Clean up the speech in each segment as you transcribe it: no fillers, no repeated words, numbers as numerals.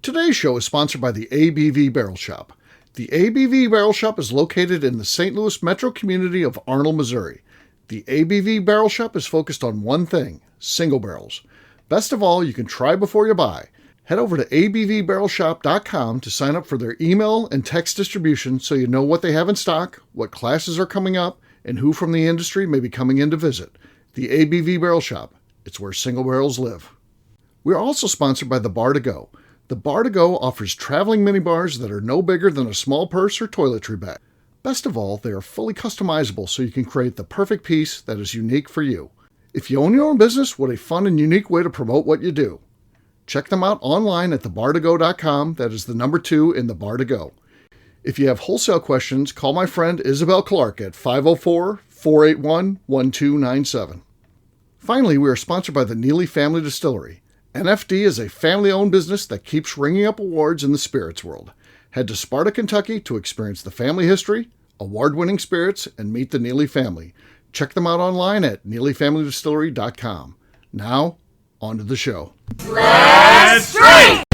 Today's show is sponsored by the ABV Barrel Shop. The ABV Barrel Shop is located in the St. Louis metro community of Arnold, Missouri. The ABV Barrel Shop is focused on one thing, single barrels. Best of all, you can try before you buy. Head over to abvbarrelshop.com to sign up for their email and text distribution so you know what they have in stock, what classes are coming up, and who from the industry may be coming in to visit. The ABV Barrel Shop. It's where single barrels live. We are also sponsored by the Bar to Go. The Bar to Go offers traveling minibars that are no bigger than a small purse or toiletry bag. Best of all, they are fully customizable so you can create the perfect piece that is unique for you. If you own your own business, what a fun and unique way to promote what you do. Check them out online at thebar2go.com. That is the number 2 in the Bar to Go. If you have wholesale questions, call my friend Isabel Clark at 504-481-1297. Finally, we are sponsored by the Neely Family Distillery. NFD is a family-owned business that keeps ringing up awards in the spirits world. Head to Sparta, Kentucky to experience the family history, award-winning spirits, and meet the Neely family. Check them out online at neelyfamilydistillery.com. Now, on to the show. Let's drink!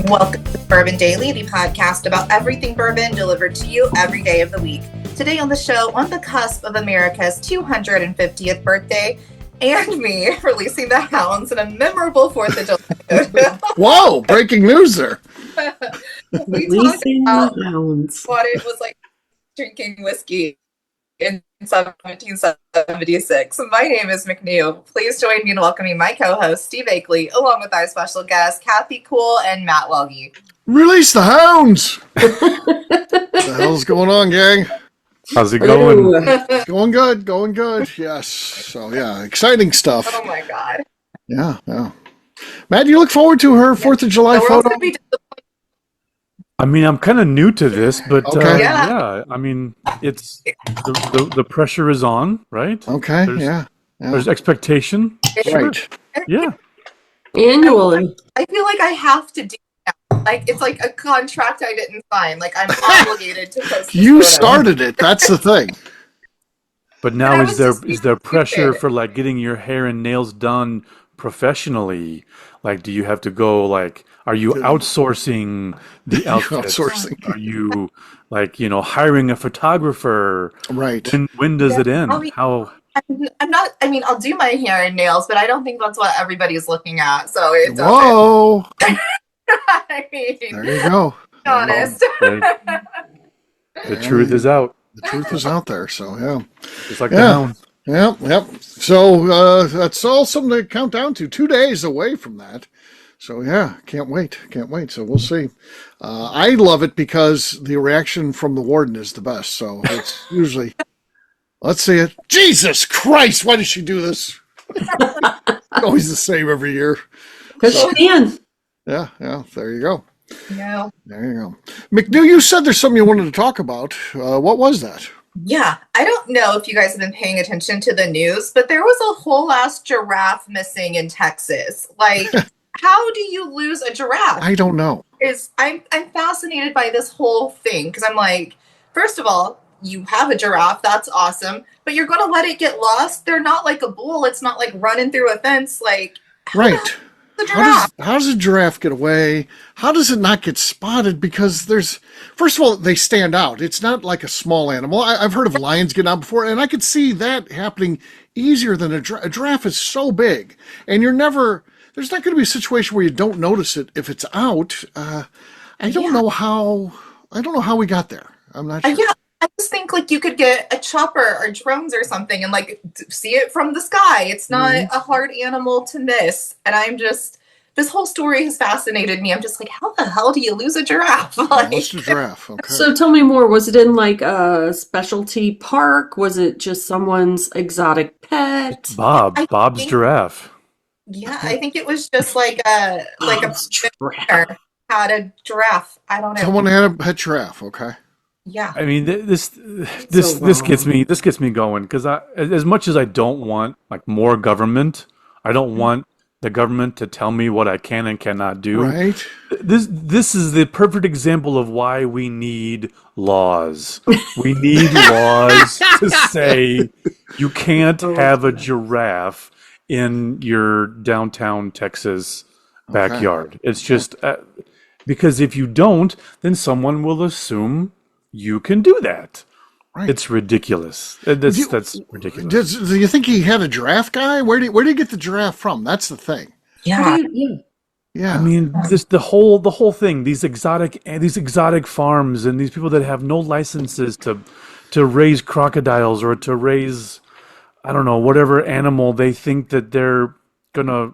Welcome to Bourbon Daily, the podcast about everything bourbon delivered to you every day of the week. Today on the show, on the cusp of America's 250th birthday, and me releasing the hounds in a memorable 4th of July. Whoa, breaking news there. We Releasing talked the about hounds. what it was like drinking whiskey in 1776. My name is McNew. Please join me in welcoming my co-host, Steve Akeley, along with our special guests, Kathy Cool and Matt Welge. Release the hounds! What the hell's going on, gang? How's it going? It's going good, yes. So, yeah, exciting stuff. Oh my God. Yeah. Matt, you look forward to her 4th of July The world's photo? gonna be disappointed. I mean, I'm kind of new to this, but Okay. yeah, I mean, it's the pressure is on, right? Okay, There's- yeah. There's expectation. Right. Yeah. Annually. I feel like I have to do that. Like, it's like a contract I didn't sign. Like, I'm obligated to post this You photo. started it. That's the thing. But And now I is was there just is there pressure stupid. for like getting your hair and nails done professionally? Like, do you have to go like? Are you outsourcing the outfits? Outsourcing. Are you like hiring a photographer? Right. When does it end? I mean- How? I'm not, I mean, I'll do my hair and nails, but I don't think that's what everybody's looking at. So it's Whoa. I mean, There you go. be honest. The truth is out. The truth is out there, so yeah. It's like the Yeah. hound. Yep. So that's all something to count down to. 2 days away from that. So yeah, can't wait. So we'll see. I love it because the reaction from the warden is the best. So it's usually, let's see it. Jesus Christ, why does she do this? Always the same every year. Because she can. Yeah, there you go. Yeah. There you go. McNew, you said there's something you wanted to talk about. What was that? Yeah. I don't know if you guys have been paying attention to the news, but there was a whole ass giraffe missing in Texas. Like, how do you lose a giraffe? I don't know. I'm fascinated by this whole thing because I'm like, first of all, you have a giraffe, that's awesome, but you're gonna let it get lost. They're not like a bull. It's not like running through a fence. Like, Right. the giraffe. How does a giraffe get away? How does it not get spotted? Because first of all, they stand out. It's not like a small animal. I've heard of lions getting out before, and I could see that happening easier than a giraffe. A giraffe is so big, and there's not going to be a situation where you don't notice it if it's out. I don't know how we got there. I'm not sure. Yeah, I just think like you could get a chopper or drones or something and like see it from the sky. It's not a hard animal to miss. And this whole story has fascinated me. I'm just like, how the hell do you lose a giraffe? Like, What's a giraffe? Okay. So tell me more. Was it in like a specialty park? Was it just someone's exotic pet? Bob's think- giraffe. yeah, I think it was just like a Bob's giraffe. visitor had a giraffe. I don't know. Someone had a pet giraffe. Okay. Yeah. I mean, So wrong. this gets me going because as much as I don't want like more government, I don't want the government to tell me what I can and cannot do. Right? This is the perfect example of why we need laws. We need laws to say you can't have a Okay. giraffe in your downtown Texas Okay. backyard. It's Okay. just because if you don't, then someone will assume you can do that. Right. It's ridiculous. Do you, That's ridiculous. do you think he had a giraffe guy? Where did he get the giraffe from? That's the thing. How do Yeah. you? Yeah. I Yeah. mean, this the whole thing. These exotic farms and these people that have no licenses to raise crocodiles or to raise I don't know whatever animal they think that they're gonna.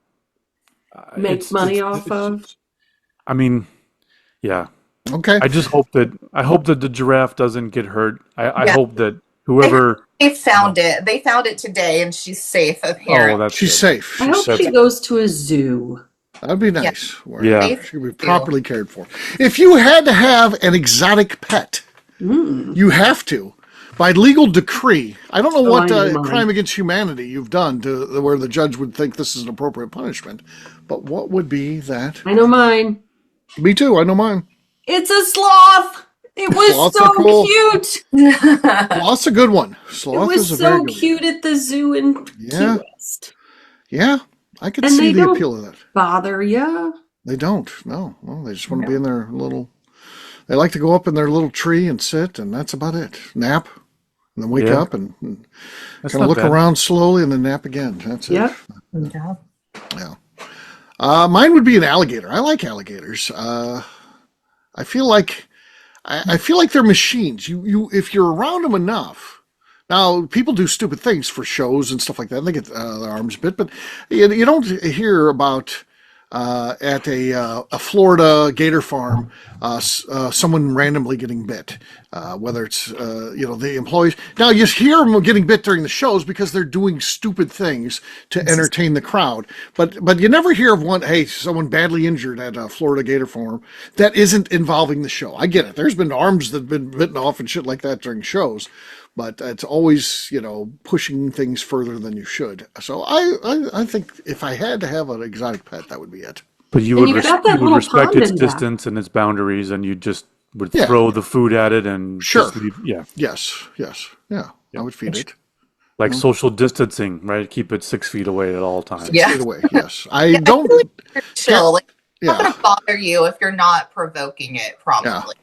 Make money off It's of. I mean, yeah. Okay. I hope that the giraffe doesn't get hurt. I Yeah. hope that They, whoever. they found it. They found it today, and she's safe, Oh, well, apparently. that's She's good. safe. I She's hope safe. she goes to a zoo. That'd be Yeah. nice. Where Yeah. Safe she could be too. properly cared for. If you had to have an exotic pet, you have to. By legal decree, I don't know Oh, I what know crime mine. against humanity you've done to where the judge would think this is an appropriate punishment, but what would be that? I know mine. Me too. I know mine. It's a sloth. It was Sloths are so cool. cute. Sloth's a good one. It Sloth was is a very so good one. cute at the zoo in Key Yeah, West. yeah. I could And see they the don't appeal of that. bother you. They don't. No. Well, they just want to be in their little. They like to go up in their little tree and sit, and that's about it. Nap, and then wake Yeah, up and that's kind of not look bad. around slowly, and then nap again. That's it. Yep. Yeah. Yeah. Mine would be an alligator. I like alligators. I feel like I feel like they're machines. If you're around them enough. Now, people do stupid things for shows and stuff like that. And they get their arms bit, but you don't hear about at a Florida gator farm someone randomly getting bit, whether it's the employees. Now you hear them getting bit during the shows because they're doing stupid things to entertain the crowd, but you never hear of someone badly injured at a Florida gator farm that isn't involving the show. I get it. There's been arms that have been bitten off and shit like that during shows. But it's always, pushing things further than you should. So I think if I had to have an exotic pet, that would be it. But you And would you've got you that would little respect pond its in back. distance and its boundaries, and you just would Yeah. throw the food at it and Sure. just leave. Yeah, Yes. Yes. Yeah. I would feed it. like social distancing, right? Keep it 6 feet away at all times. Yeah. Stay away. Yes. I Yeah, I don't. feel like you're chill. Like, it's not Yeah. going to bother you if you're not provoking it Yeah. promptly.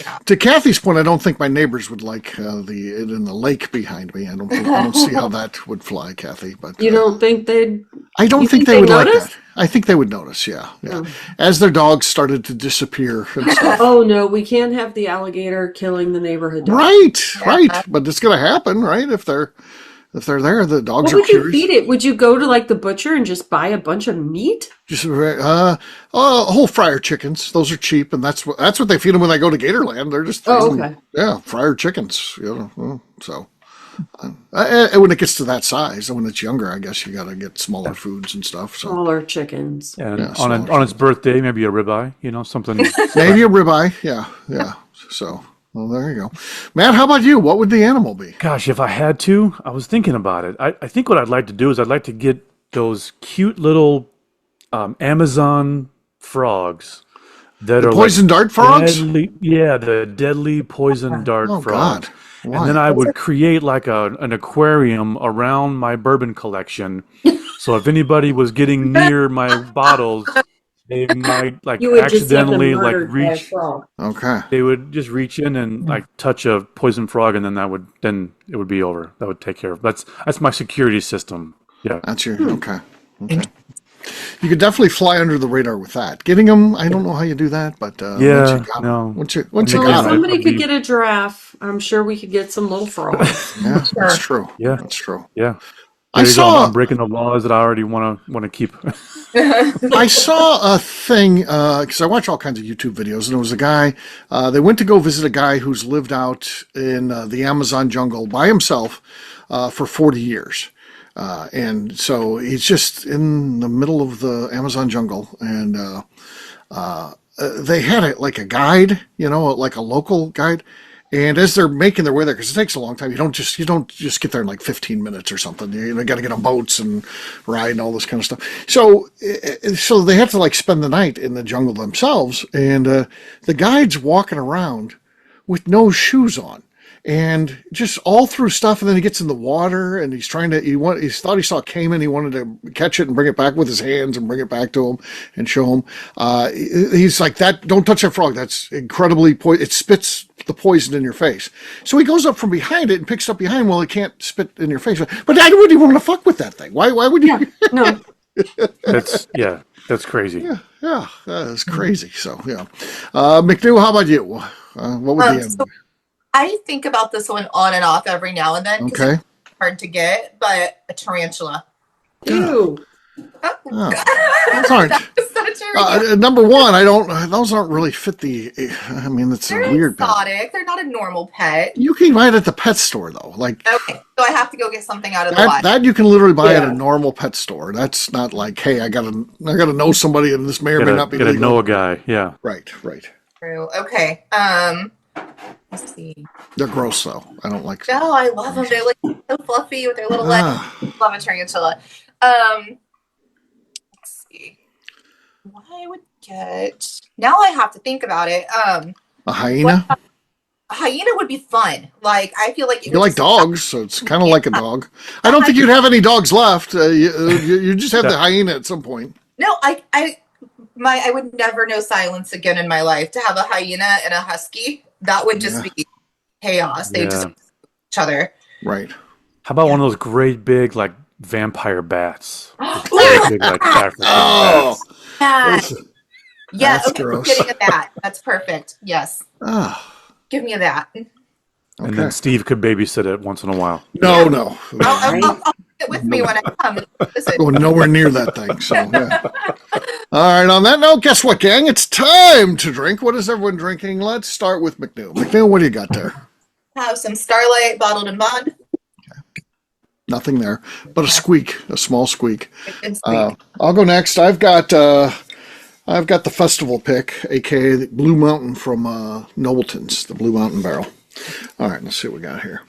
Yeah. To Kathy's point, I don't think my neighbors would like it in the lake behind me. I don't see how that would fly, Kathy. But You don't think they'd? I don't You think think they they'd would like notice? that. I think they would notice. Yeah. Yeah. Oh. As their dogs started to disappear and stuff. Oh no, we can't have the alligator killing the neighborhood dog. Right. Yeah. Right. But it's going to happen, right? If they're there, the dogs What are would you curious. feed it? Would you go to like the butcher and just buy a bunch of meat? Just whole fryer chickens. Those are cheap, and that's what they feed them when they go to Gatorland. They're just Oh, feeding okay. yeah, fryer chickens. So and when it gets to that size, and when it's younger, I guess you got to get smaller foods and stuff. So Smaller chickens. And Yeah, on its birthday, maybe a ribeye, something. maybe a ribeye. Yeah. So well, there you go, Matt. How about you? What would the animal be? Gosh, if I had to, I was thinking about it. I think what I'd like to do is I'd like to get those cute little Amazon frogs that are Poison dart frogs? deadly, yeah, the deadly poison dart Oh frogs. God, And then why? I would create like an aquarium around my bourbon collection. So if anybody was getting near my bottles, they might like You would just have them accidentally like murdered by a reach. frog. Okay. They would just reach in and like touch a poison frog, and then it would be over. That would take care of. That's my security system. Yeah. That's your okay. Okay. You could definitely fly under the radar with that. Getting them, I don't know how you do that, but Yeah, once you got 'em- no. once you Well, got Well, if Yeah, them, somebody I'd could be- get a giraffe, I'm sure we could get some little frogs. yeah, that's Sure. true. Yeah. That's true. Yeah. I There you go. saw I'm breaking the laws that I already want to keep. I saw a thing because I watch all kinds of YouTube videos, and it was a guy. They went to go visit a guy who's lived out in the Amazon jungle by himself for 40 years. And so he's just in the middle of the Amazon jungle, and they had like a guide, like a local guide, And as they're making their way there, because it takes a long time, you don't just get there in like 15 minutes or something. You got to get on boats and ride and all this kind of stuff. So they have to like spend the night in the jungle themselves, and the guide's walking around with no shoes on. And just all through stuff, and then he gets in the water, and he's trying to. He thought he saw a caiman. He wanted to catch it and bring it back with his hands and bring it back to him and show him. He's like, "That don't touch that frog. That's incredibly it spits the poison in your face." So he goes up from behind it and picks it up behind. Well, he can't spit in your face, but I wouldn't even want to fuck with that thing. Why would you? No. That's crazy. Yeah, that's crazy. So yeah, McNew, how about you? What would the end? So I think about this one on and off every now and then. Okay. It's hard to get, but a tarantula. Ew. Those aren't. Number one, those aren't really fit I mean, that's They're a weird exotic. pet. They're not a normal pet. You can buy it at the pet store though. Like, Okay, so I have to go get something out of the wild. that you can literally buy at a normal pet store. That's not like, hey, I gotta know somebody, and this may or may not be gotta legal. know a guy. Yeah. Right. True. Okay. Let's see. They're gross though. I don't like. No, I love them. They're like so fluffy with their little legs. Love a tarantula. Let's see. What I would get. Now I have to think about it. A hyena. A hyena would be fun. Like, I feel like You like dogs, so it's kind of like a dog. I don't think you'd have any dogs left. You just have the hyena at some point. No, I would never know silence again in my life. To have a hyena and a husky, that would just be chaos. They just each other. Right. How about one of those great big like vampire bats? Big, like, African bats. Yeah, That's okay, gross. getting a bat. That's perfect. Yes. Oh. Give me a bat. And then Steve could babysit it once in a while. No. I'll take it with me when I come. Listen. Going nowhere near that thing. So, yeah. All right. On that note, guess what, gang? It's time to drink. What is everyone drinking? Let's start with McNeil. McNeil, what do you got there? Have some Starlight bottled in bond. Nothing there, but a small squeak. Good squeak. I'll go next. I've got the festival pick, aka the Blue Mountain from Nobleton's, the Blue Mountain Barrel. All right, let's see what we got here.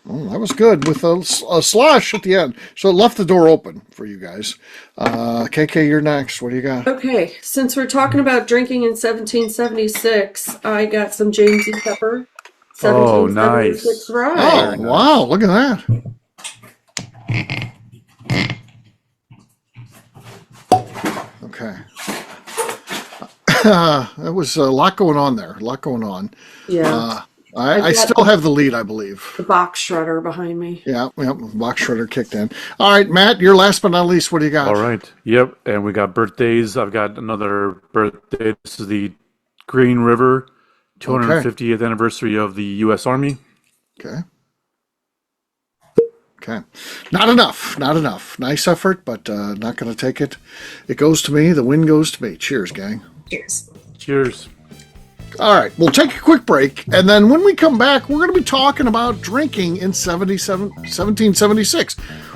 Oh, that was good with a slash at the end, so it left the door open for you guys. KK, you're next. What do you got? Okay, since we're talking about drinking in 1776, I got some James E. Pepper. Oh, nice. Rye. Oh, wow, look at that. Okay. There was a lot going on there. Yeah. I still have the lead, I believe. The box shredder behind me. Yeah, box shredder kicked in. All right, Matt, you're last but not least. What do you got? All right. Yep. And we got birthdays. I've got another birthday. This is the Green River 250th anniversary of the U.S. Army. Okay. Not enough. Nice effort, but not going to take it. It goes to me. The win goes to me. Cheers, gang. Cheers. All right, we'll take a quick break, and then when we come back, we're going to be talking about drinking in 1776.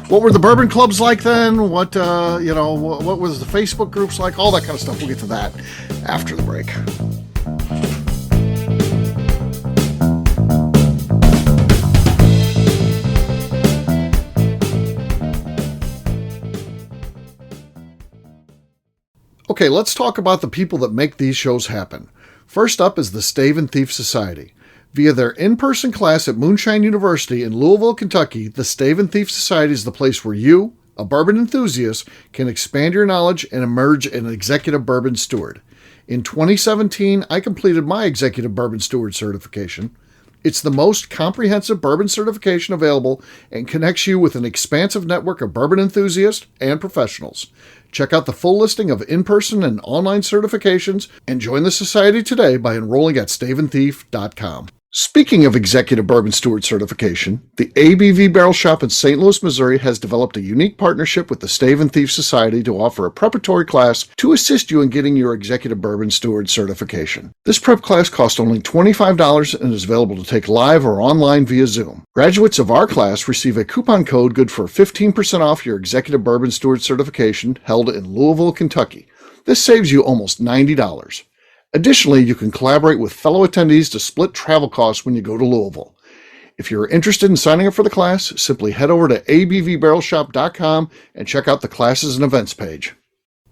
What were the bourbon clubs like then? What was the Facebook groups like? All that kind of stuff. We'll get to that after the break. Okay, let's talk about the people that make these shows happen. First up is the Stave and Thief Society. Via their in-person class at Moonshine University in Louisville, Kentucky, the Stave and Thief Society is the place where you, a bourbon enthusiast, can expand your knowledge and emerge an executive bourbon steward. In 2017, I completed my executive bourbon steward certification. It's the most comprehensive bourbon certification available and connects you with an expansive network of bourbon enthusiasts and professionals. Check out the full listing of in-person and online certifications and join the society today by enrolling at staveandthief.com. Speaking of executive bourbon steward certification, the ABV Barrel Shop in St. Louis, Missouri has developed a unique partnership with the Stave and Thief Society to offer a preparatory class to assist you in getting your executive bourbon steward certification. This prep class costs only $25 and is available to take live or online via Zoom. Graduates of our class receive a coupon code good for 15% off your executive bourbon steward certification held in Louisville, Kentucky. This saves you almost $90. Additionally, you can collaborate with fellow attendees to split travel costs when you go to Louisville. If you're interested in signing up for the class, simply head over to abvbarrelshop.com and check out the classes and events page.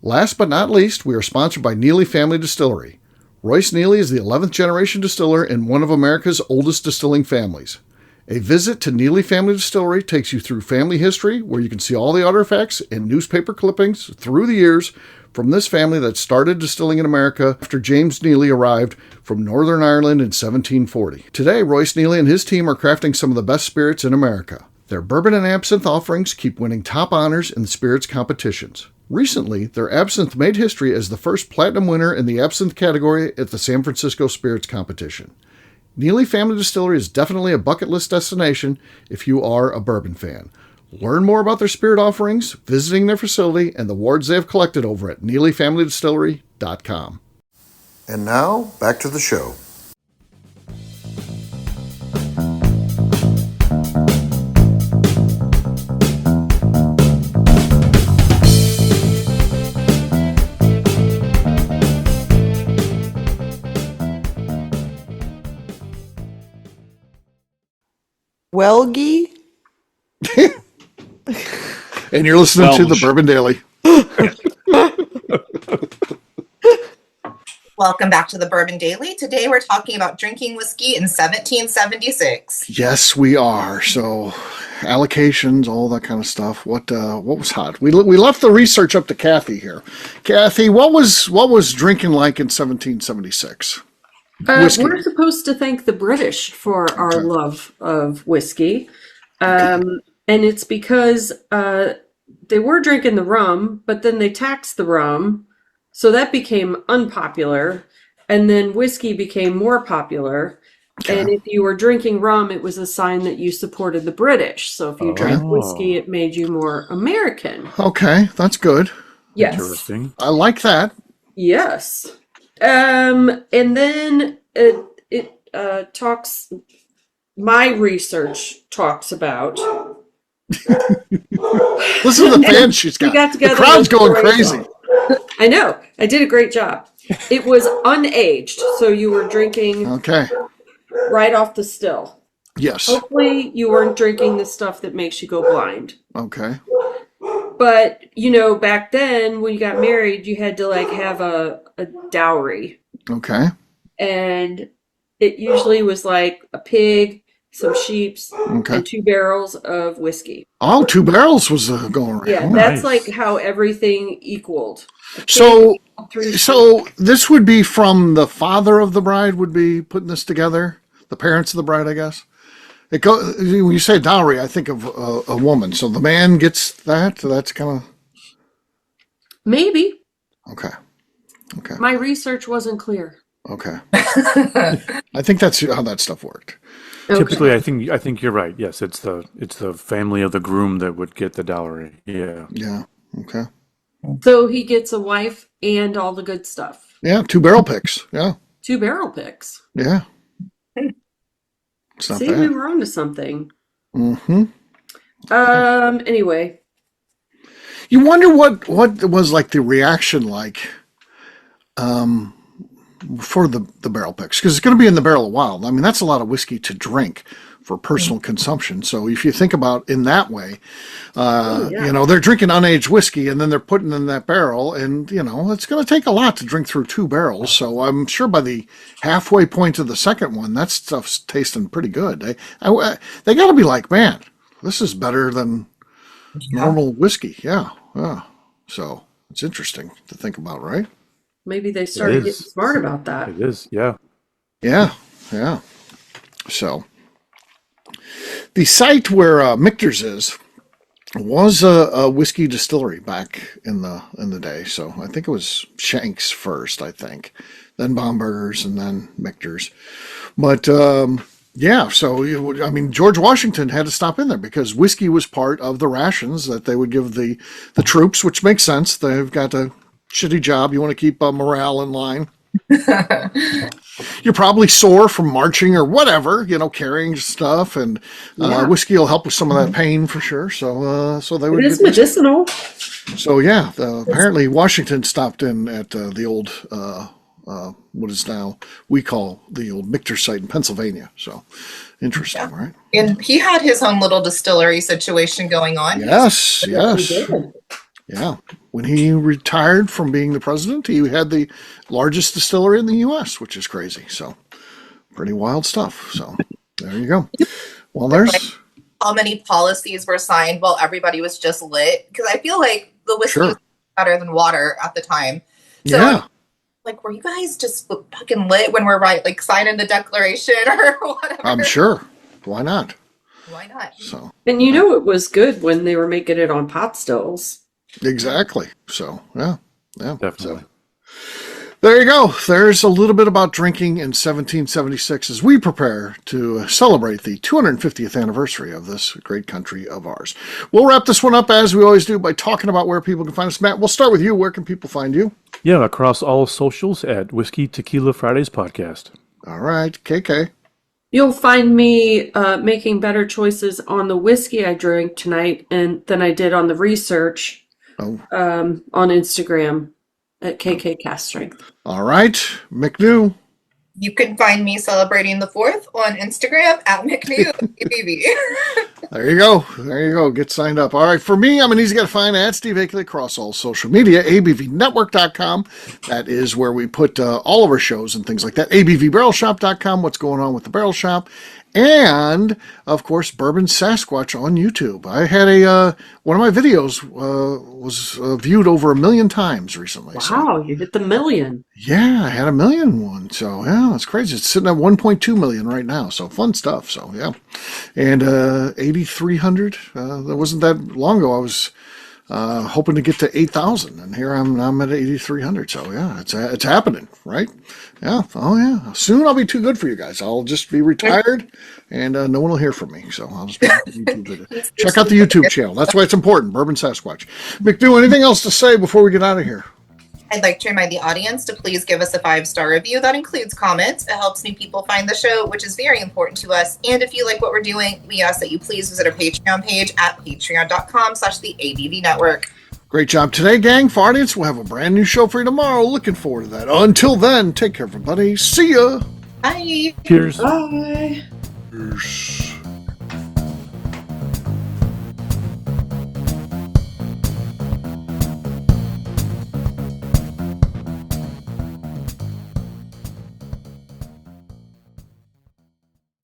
Last but not least, we are sponsored by Neely Family Distillery. Royce Neely is the 11th generation distiller in one of America's oldest distilling families. A visit to Neely Family Distillery takes you through family history, where you can see all the artifacts and newspaper clippings through the years from this family that started distilling in America after James Neely arrived from Northern Ireland in 1740. Today, Royce Neely and his team are crafting some of the best spirits in America. Their bourbon and absinthe offerings keep winning top honors in the spirits competitions. Recently, their absinthe made history as the first platinum winner in the absinthe category at the San Francisco Spirits Competition. Neely Family Distillery is definitely a bucket list destination if you are a bourbon fan. Learn more about their spirit offerings, visiting their facility, and the awards they have collected over at NeelyFamilyDistillery.com. And now, back to the show. Welgie? And you're listening to the Bourbon Daily. Welcome back to the Bourbon Daily. Today we're talking about drinking whiskey in 1776. Yes, we are. So, allocations, all that kind of stuff. What was hot? We left the research up to Kathy here. Kathy, what was drinking like in 1776? We're supposed to thank the British for our love of whiskey. And it's because they were drinking the rum, but then they taxed the rum. So that became unpopular. And then whiskey became more popular. Okay. And if you were drinking rum, it was a sign that you supported the British. So if you drank whiskey, it made you more American. Okay, that's good. Yes. Interesting. I like that. Yes. And then it talks, my research talks about. Listen to the fans she's got. The crowd's going crazy. I know. I did a great job. It was unaged, so you were drinking right off the still. Yes. Hopefully you weren't drinking the stuff that makes you go blind. Okay. But, back then when you got married, you had to have a dowry. Okay. And it usually was like a pig, some sheeps, and 2 barrels of whiskey. Oh, 2 barrels was going around. Yeah, that's like how everything equaled. So this would be from the father of the bride would be putting this together, the parents of the bride, I guess. When you say dowry, I think of a woman. So the man gets that. So that's kind of maybe. Okay. My research wasn't clear. Okay. I think that's how that stuff worked. Okay. Typically, I think you're right. Yes, it's the family of the groom that would get the dowry. Yeah. Yeah. Okay. So he gets a wife and all the good stuff. Yeah, 2 barrel picks. Yeah. 2 barrel picks. Yeah. It's not See, bad. we were onto something. Mm-hmm. Anyway. You wonder what was like the reaction for the barrel picks, because it's going to be in the barrel a while. I mean, that's a lot of whiskey to drink for personal consumption. So if you think about in that way, they're drinking unaged whiskey and then they're putting in that barrel, and it's going to take a lot to drink through 2 barrels. So I'm sure by the halfway point of the second one, that stuff's tasting pretty good. They got to be like, man, this is better than normal whiskey. Yeah. So it's interesting to think about, right? Maybe they started getting smart about that. It is, yeah. Yeah. So the site where Michter's is was a whiskey distillery back in the day. So I think it was Shanks first, then Baumberger's, and then Michter's. But so George Washington had to stop in there because whiskey was part of the rations that they would give the troops, which makes sense. They've got a shitty job. You want to keep morale in line. You're probably sore from marching or whatever, carrying stuff, and whiskey will help with some of that pain for sure. So they would. It is medicinal. So apparently Washington stopped in at the old what is now we call the old Michter site in Pennsylvania. So interesting, right? And he had his own little distillery situation going on. Yes, He yes. did. Yeah. When he retired from being the president, he had the largest distillery in the U.S., which is crazy. So pretty wild stuff. So there you go. Well, there's How many policies were signed while everybody was just lit? Because I feel like the whiskey was better than water at the time. So yeah. like, were you guys just fucking lit when we're like signing the declaration or whatever? I'm sure. Why not? Why not? So And you know it was good when they were making it on pot stills. exactly. So yeah. Definitely. So, there you go. There's a little bit about drinking in 1776 as we prepare to celebrate the 250th anniversary of this great country of ours. We'll wrap this one up as we always do by talking about where people can find us. Matt, we'll start with you. Where can people find you? Yeah, across all socials at Whiskey Tequila Fridays Podcast. All right. KK. You'll find me making better choices on the whiskey I drank tonight than I did on the research on Instagram at KK Cast Strength. All right. McNew. You can find me celebrating the 4th on Instagram at McNew ABV. There you go. There you go. Get signed up. All right. For me, I'm an easy guy to find at Steve Akeley across all social media, abvnetwork.com. That is where we put all of our shows and things like that. abvbarrelshop.com. What's going on with the Barrel Shop. And, of course, Bourbon Sasquatch on YouTube. I had one of my videos was viewed over 1 million times recently. Wow, So, you hit the million. yeah, I had 1 million one. So, yeah, that's crazy. It's sitting at 1.2 million right now. So, fun stuff. So, yeah. And 8,300. That wasn't that long ago. I was hoping to get to 8,000. And here I'm at 8,300. So, yeah, it's happening, right? Yeah. Oh, yeah. Soon I'll be too good for you guys. I'll just be retired and no one will hear from me. So I'll just be on YouTube video. Check out the YouTube channel. That's why it's important. Bourbon Sasquatch. McDo, anything else to say before we get out of here? I'd like to remind the audience to please give us a 5-star review. That includes comments. It helps new people find the show, which is very important to us. And if you like what we're doing, we ask that you please visit our Patreon page at patreon.com/the ABV Network. Great job today, gang. For audience, we'll have a brand new show for you tomorrow. Looking forward to that. Until then, take care, everybody. See ya. Bye. Cheers. Bye. Peace.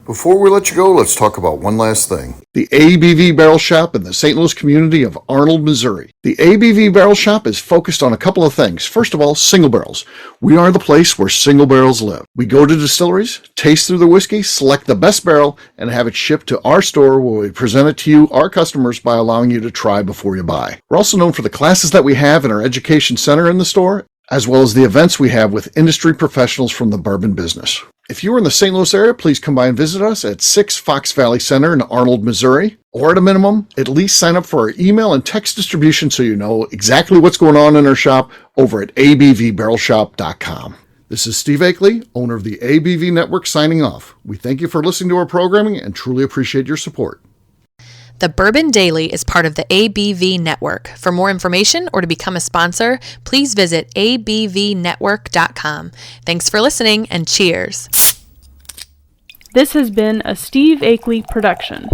Before we let you go, let's talk about one last thing. The ABV Barrel Shop in the St. Louis community of Arnold, Missouri. The ABV Barrel Shop is focused on a couple of things. First of all, single barrels. We are the place where single barrels live. We go to distilleries, taste through the whiskey, select the best barrel, and have it shipped to our store where we present it to you, our customers, by allowing you to try before you buy. We're also known for the classes that we have in our education center in the store, as well as the events we have with industry professionals from the bourbon business. If you are in the St. Louis area, please come by and visit us at 6 Fox Valley Center in Arnold, Missouri. Or at a minimum, at least sign up for our email and text distribution so you know exactly what's going on in our shop over at abvbarrelshop.com. This is Steve Akeley, owner of the ABV Network, signing off. We thank you for listening to our programming and truly appreciate your support. The Bourbon Daily is part of the ABV Network. For more information or to become a sponsor, please visit abvnetwork.com. Thanks for listening and cheers. This has been a Steve Akeley production.